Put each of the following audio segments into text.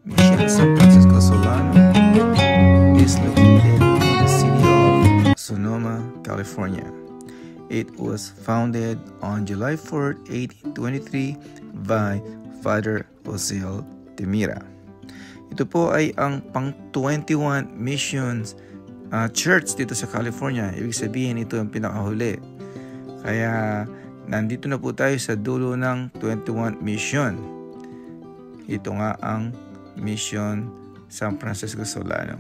Mission San Francisco Solano is located in the city of Sonoma, California. It was founded on July 4, 1823 by Father Osiel Demira. Ito po ay ang pang-21 missions church dito sa California. Ibig sabihin ito ang pinakahuli. Kaya nandito na po tayo sa dulo ng 21 mission. Ito nga ang Mission San Francisco Solano.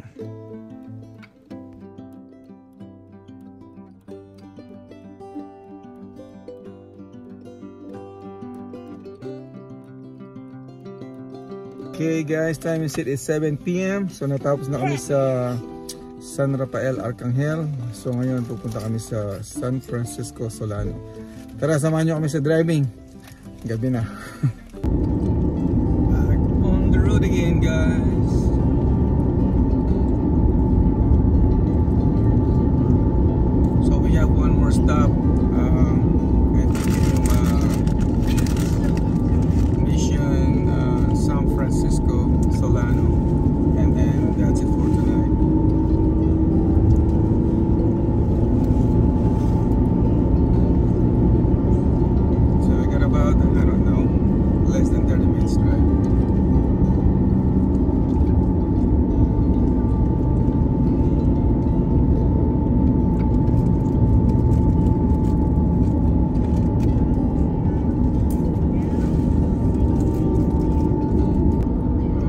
Okay guys, time is it is 7 p.m. So natapos na kami sa San Rafael Arcangel. So ngayon pupunta kami sa San Francisco Solano. Tara, samahan nyo kami sa driving. Gabi na. Back on the road again guys. So we have one more stop. Mission San Francisco Solano. And then that's it for tonight. Less than 30 minutes drive.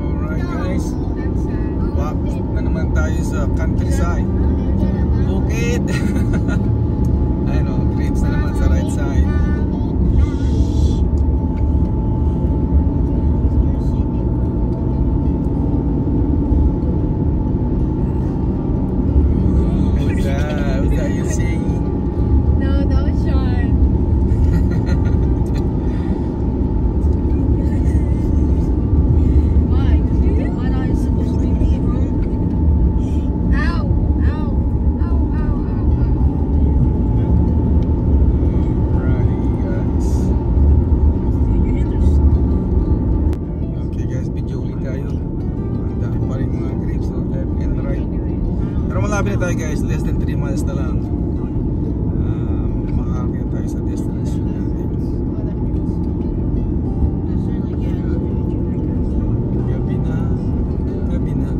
Alright guys, walk na naman tayo sa countryside. Bukid. Ayun o, grapes na naman sa right side. Malapit na tayo guys, less than 3 miles na lang. Makakakita tayo sa destination natin. Gabi na, gabi na.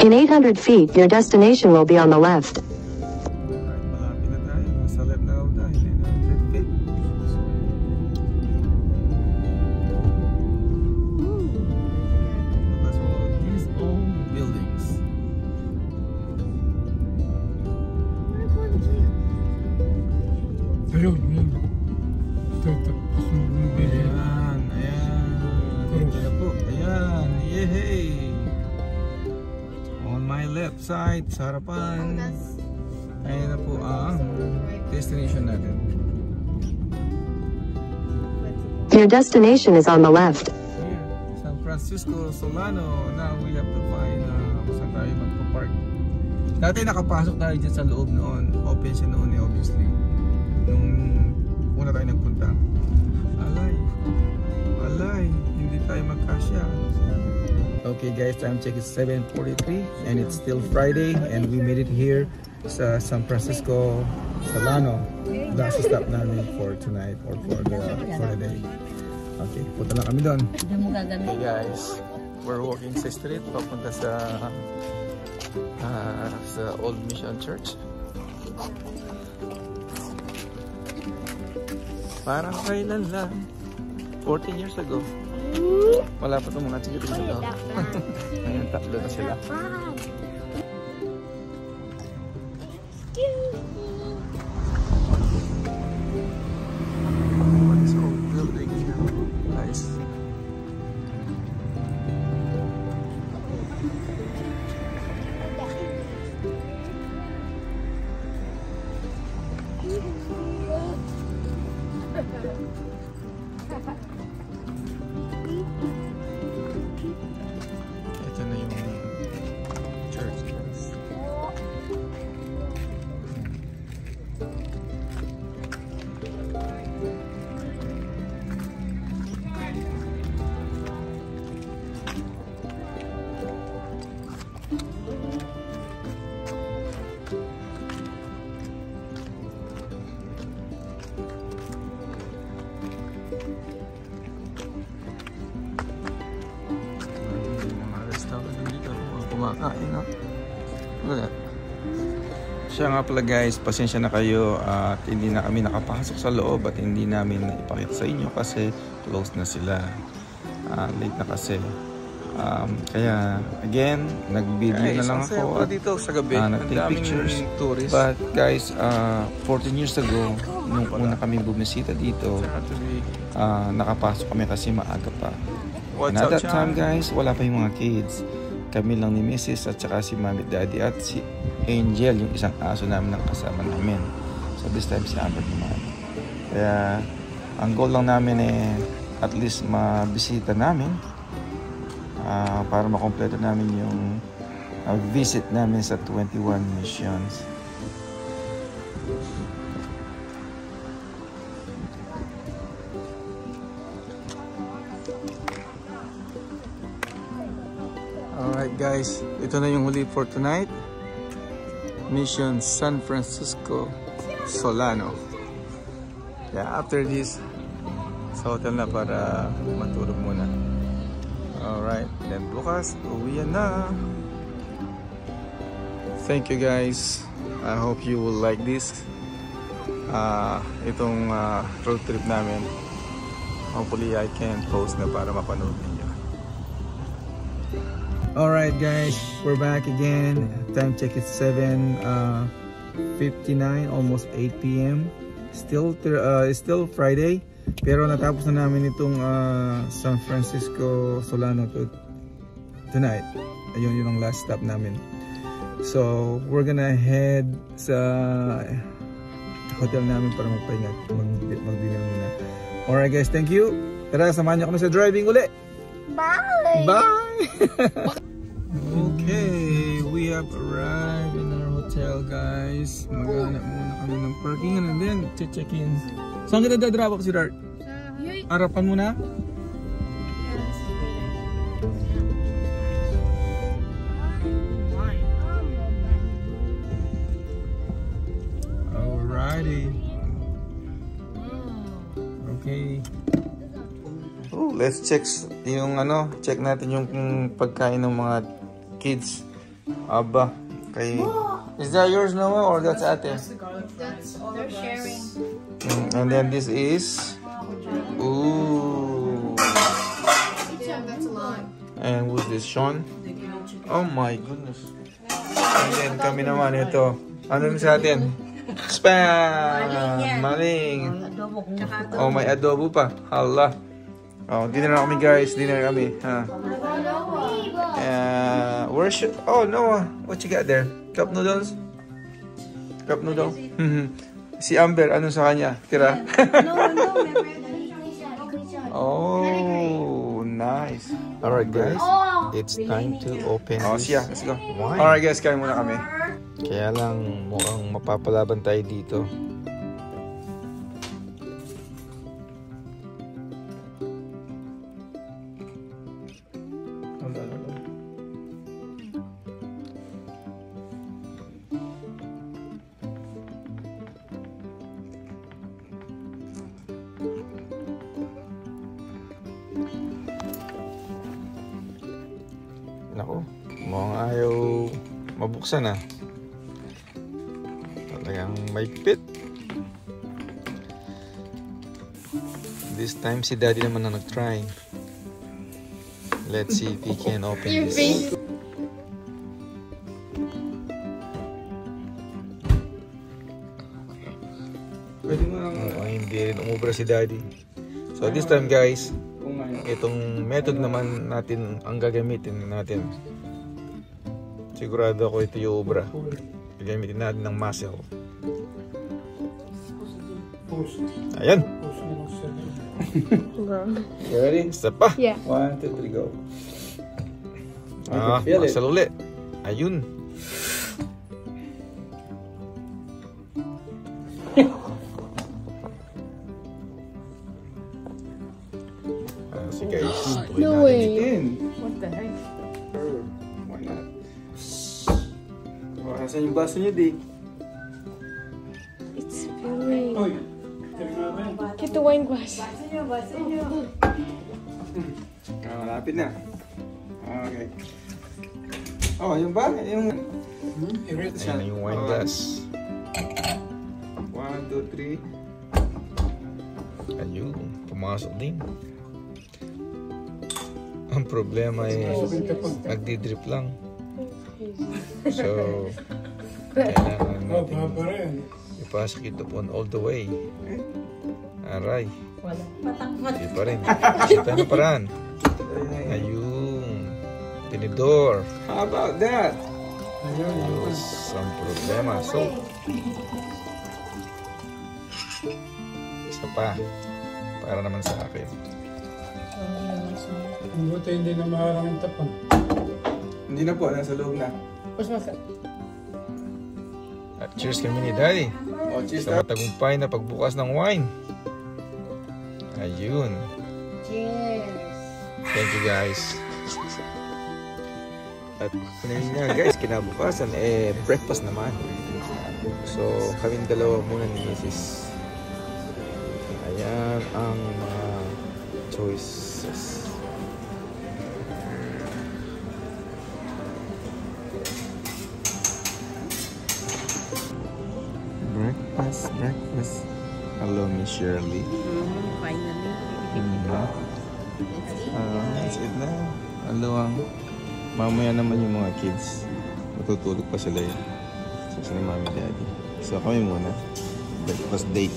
In 800 feet, your destination will be on the left. Malapit na tayo. Nasa left na daw tayo. 900 feet. Look at all these old buildings. Ayan, ayan. Dito na po. Ayan, yehey! On my left side, sa harapan. Ayan na po ang destination natin. Your destination is on the left. Here, San Francisco Solano. Now we have to find kung saan tayo magpa-park. Dati nakapasok tayo dyan sa loob noon. Open siya noon obviously. Nung una tayo nagpunta. Alay, hindi tayo magkasya. Okay guys, time check is 7:43 and it's still Friday and we made it here sa San Francisco Solano. Last stop namin for tonight or for the day. Okay, punta na kami doon. Okay guys, we're walking sa street papunta sa Old Mission Church. Parang kailan lang 14 years ago. Wala pa itong mga chickens ago. Ngayon, tatlo na sila. What is old building here? Nice. Ito na yung church, guys. Kumakain, no? Wala. Siya nga pala guys, pasensya na kayo at hindi na kami nakapasok sa loob at hindi namin ipakita sa inyo kasi close na sila. Late na kasi. Kaya again, nag-video na lang ako at dito sa gabi. nag-take pictures. Tourist. But guys, 14 years ago, nung una kami bumisita dito, nakapasok kami kasi maaga pa. And at that time guys, wala pa yung mga kids. Kami lang ni Mrs. at saka si Mami Daddy at si Angel, yung isang aso namin na kasama namin. So this time si Amber naman. Kaya ang goal lang namin at least mabisita namin para makompleto namin yung visit namin sa 21 missions. Alright guys, ito na yung huli for tonight. Mission San Francisco Solano. Yeah, after this, sa hotel na para matulog muna. Alright, then bukas, uwian na. Thank you guys. I hope you will like this. Itong road trip namin. Hopefully I can post na para mapanood ninyo. Alright guys, we're back again. Time check is 7:59, almost 8 p.m. Still Friday, pero natapos na namin itong San Francisco Solano tonight. Ayun, yun ang last stop namin. So we're gonna head sa hotel namin para magpahinga, mag-dinner muna. Alright guys, thank you. Tara, samahan niyo kami sa driving uli. Bye! Bye! Okay, we have arrived in our hotel guys. Maghanap muna kami ng parking and then check in. Saan kita dadrop up si Dart? Harapan muna? Alrighty. Okay. Oh, let's check yung check natin yung pagkain ng mga kids. Aba, kay is that yours Noah or that's ate? They're sharing. And then this is ooh. That's a lot. And who's this, Sean? Oh my goodness. And then kami naman ito. Ano sa atin? Spam! Maling! Oh, may adobo pa. Hala. Oh, dinner na kami guys. Dinner kami. Where's your... Oh, Noah. What you got there? Cup noodles? Cup noodle? Si Amber, ano sa kanya? Tira? Oh, nice. Alright guys. It's time to open this. Yeah, let's go. Alright guys, kain muna kami. Kaya lang mukhang mapapalaban tayo dito. Nako, mukhang ayaw mabuksan ah. Talagang may pit. this time si Daddy naman na nag-try. Let's see if he can open Your this. face. Pwede mo lang. Hindi rin umubra si Daddy. So this time guys, itong method naman natin ang gagamitin natin. Sigurado ako ito yung ubra. Gagamitin natin ng muscle. Ayan. You ready? Isa pa. Yeah. 1, 2, 3, go. I can feel it. Muscle ulit. Ayun. So guys, tuloy No natin way. itin. What the heck? Sure. Why not? Oh, nasan yung baso niyo, di? It's spilling. Uy, Get the wine glass. Malapit na. Okay. Oh, yung ba? Yung... Ayan na yung wine glass. 1, 2, 3. Ayun, pumasok din. Ang problema nagdi-drip lang. So, kailangan natin ipasok ito po all the way. Aray. Hindi pa rin. Ito na paraan. Ayun. Tinidor. How about that? Some problema. So, isa pa. Para naman sa akin. buti hindi na maharang yung tapon. Hindi na po. Nasa loob na. At cheers kami ni Daddy. Oh, cheers sa matagumpay na pagbukas ng wine. Ayun. Cheers. Thank you guys. At ngayon nga guys, kinabukasan breakfast naman. So kaming dalawa muna ni Mrs. Ayan ang mga choices. Breakfast. Hello, Miss Shirley. Finally. Let's eat na. Aluang. Mamaya naman yung mga kids. Matutulog pa sila yun. So, sila mami daddy. So, kami muna. Breakfast date.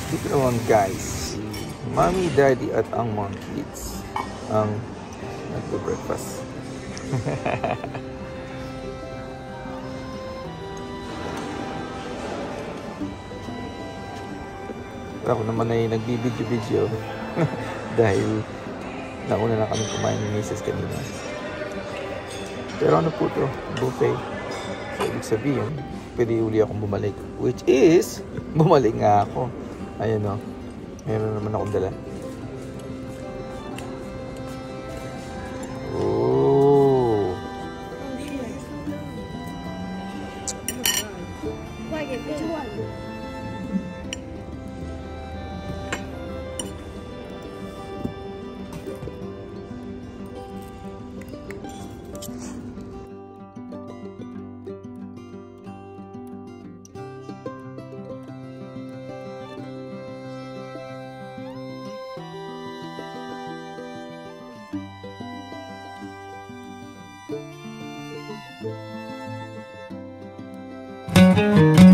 Dito naman guys, si Mommy, Daddy at ang mga kids ang nagpo-breakfast. Ako naman ay nagbibidyo-video dahil nauna na kami kumain ni Mrs. kanina. Pero ano po to? Buffet. So, ibig sabihin, pwede uli akong bumalik. Which is, bumalik nga ako. Ayan o. Meron naman akong dala. Oh. Bye.